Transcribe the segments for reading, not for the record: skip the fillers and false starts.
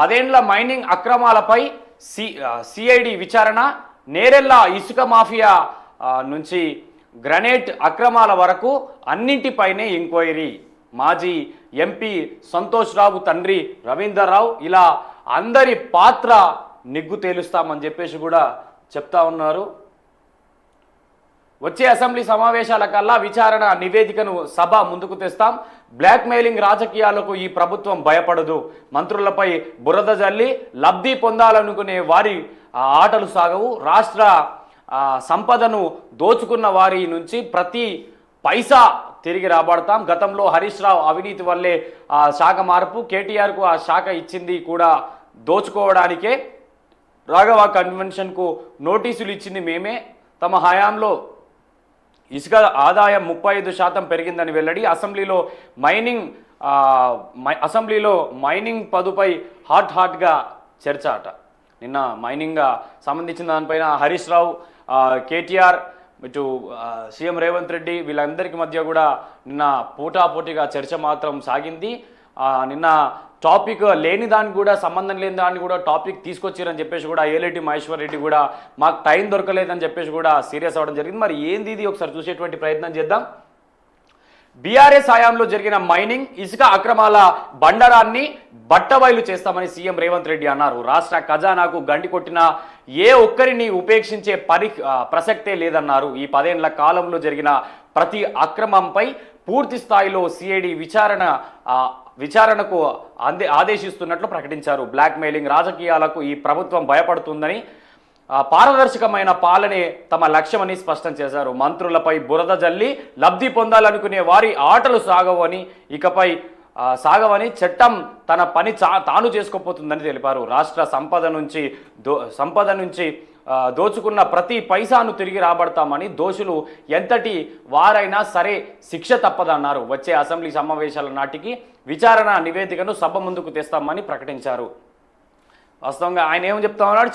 10 ఏళ్ల mining అక్రమాలపై CID విచారణ, నేరెళ్ల ఇసుక మాఫియా నుంచి గ్రనేట్ అక్రమాల వరకు అన్నింటిపైనే ఎంక్వైరీ. మాజీ ఎంపీ సంతోష్ రావు తండ్రి రవీందర్ రావు ఇలా అందరి పాత్ర నిగ్గు తేలుస్తామని చెప్పేసి కూడా చెప్తా ఉన్నారు. వచ్చే అసెంబ్లీ సమావేశాల కల్లా విచారణ నివేదికను సభ ముందుకు తెస్తాం. బ్లాక్ మెయిలింగ్ రాజకీయాలకు ఈ ప్రభుత్వం భయపడదు. మంత్రులపై బురద జల్లి లబ్ధి పొందాలనుకునే వారి ఆటలు సాగవు. రాష్ట్ర సంపదను దోచుకున్న వారి నుంచి ప్రతి పైసా తిరిగి రాబడతాం. గతంలో హరీష్ రావు అవినీతి వల్లే ఆ శాఖ మార్పు, కేటీఆర్కు ఆ శాఖ ఇచ్చింది కూడా దోచుకోవడానికే. రాఘవ కన్వెన్షన్కు నోటీసులు ఇచ్చింది మేమే. తమ హయాంలో ఇసుక ఆదాయం 35% పెరిగిందని వెల్లడి. అసెంబ్లీలో మైనింగ్ పదుపై హాట్గా చర్చ అట. నిన్న మైనింగ్ సంబంధించిన దానిపైన హరీష్ రావు, కేటీఆర్, ఇటు సీఎం రేవంత్ రెడ్డి వీళ్ళందరికీ మధ్య కూడా నిన్న పోటాపోటీగా చర్చ మాత్రం సాగింది. నిన్న టాపిక్ లేని దానికి కూడా, సంబంధం లేని దాన్ని కూడా టాపిక్ తీసుకొచ్చారని చెప్పేసి కూడా ఏలేటి మహేశ్వర్ రెడ్డి కూడా మాకు టైం దొరకలేదని చెప్పేసి కూడా సీరియస్ అవ్వడం జరిగింది. మరి ఏంది ఇది ఒకసారి చూసేటువంటి ప్రయత్నం చేద్దాం. బీఆర్ఎస్ హయాంలో జరిగిన మైనింగ్, ఇసుక అక్రమాల బండరాన్ని బట్టబయలు చేస్తామని సీఎం రేవంత్ రెడ్డి అన్నారు. రాష్ట్ర ఖజానాకు గండి కొట్టిన ఏ ఒక్కరిని ఉపేక్షించే ప్రసక్తే లేదన్నారు. ఈ 10 ఏళ్ల కాలంలో జరిగిన ప్రతి అక్రమంపై పూర్తి స్థాయిలో సిఐడి విచారణకు ఆదేశిస్తున్నట్లు ప్రకటించారు. బ్లాక్ మెయిలింగ్ రాజకీయాలకు ఈ ప్రభుత్వం భయపడుతుందని, పారదర్శకమైన పాలనే తమ లక్ష్యమని స్పష్టం చేశారు. మంత్రులపై బురద జల్లి లబ్ధి పొందాలనుకునే వారి ఆటలు సాగవని, చట్టం తన పని తాను చేసుకోపోతుందని తెలిపారు. రాష్ట్ర సంపద నుంచి దోచుకున్న ప్రతి పైసాను తిరిగి రాబడతామని, దోషులు ఎంతటి వారైనా సరే శిక్ష తప్పదన్నారు. వచ్చే అసెంబ్లీ సమావేశాల నాటికి విచారణ నివేదికను సభ ముందుకు తెస్తామని ప్రకటించారు. వాస్తవంగా ఆయన ఏమని చెప్తా ఉన్నాడు,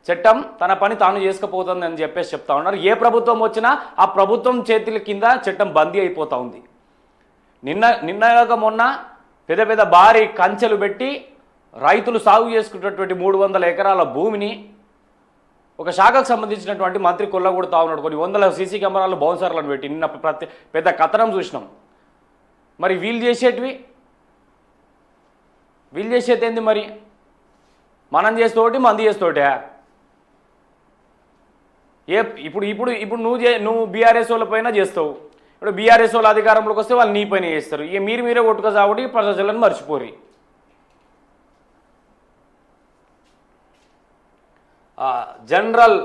చట్టం తన పని తాను చేసుకుపోతుంది అని చెప్పేసి చెప్తా ఉన్నారు. ఏ ప్రభుత్వం వచ్చినా ఆ ప్రభుత్వం చేతుల కింద చట్టం బందీ అయిపోతూ ఉంది. నిన్నగా మొన్న పెద్ద భారీ కంచెలు పెట్టి రైతులు సాగు చేసుకున్నటువంటి 300 ఎకరాల భూమిని ఒక శాఖకు సంబంధించినటువంటి మంత్రి కొల్లగొడతా ఉన్నాడు. కొన్ని వందల సీసీ కెమెరాలు, బౌన్సర్లను పెట్టి నిన్న పెద్ద కథనం చూసినాం. మరి వీళ్ళు చేసేది ఏంది? మరి మనం చేస్తోటి, మంది చేస్తోటే. ఇప్పుడు నువ్వు బీఆర్ఎస్ వాళ్ళ పైన చేస్తావు. ఇప్పుడు బీఆర్ఎస్ వాళ్ళు అధికారంలోకి వస్తే వాళ్ళు నీ పైన చేస్తారు. ఇక మీరే కొట్టుక కాబట్టి ప్రజలను మర్చిపోరి. జనరల్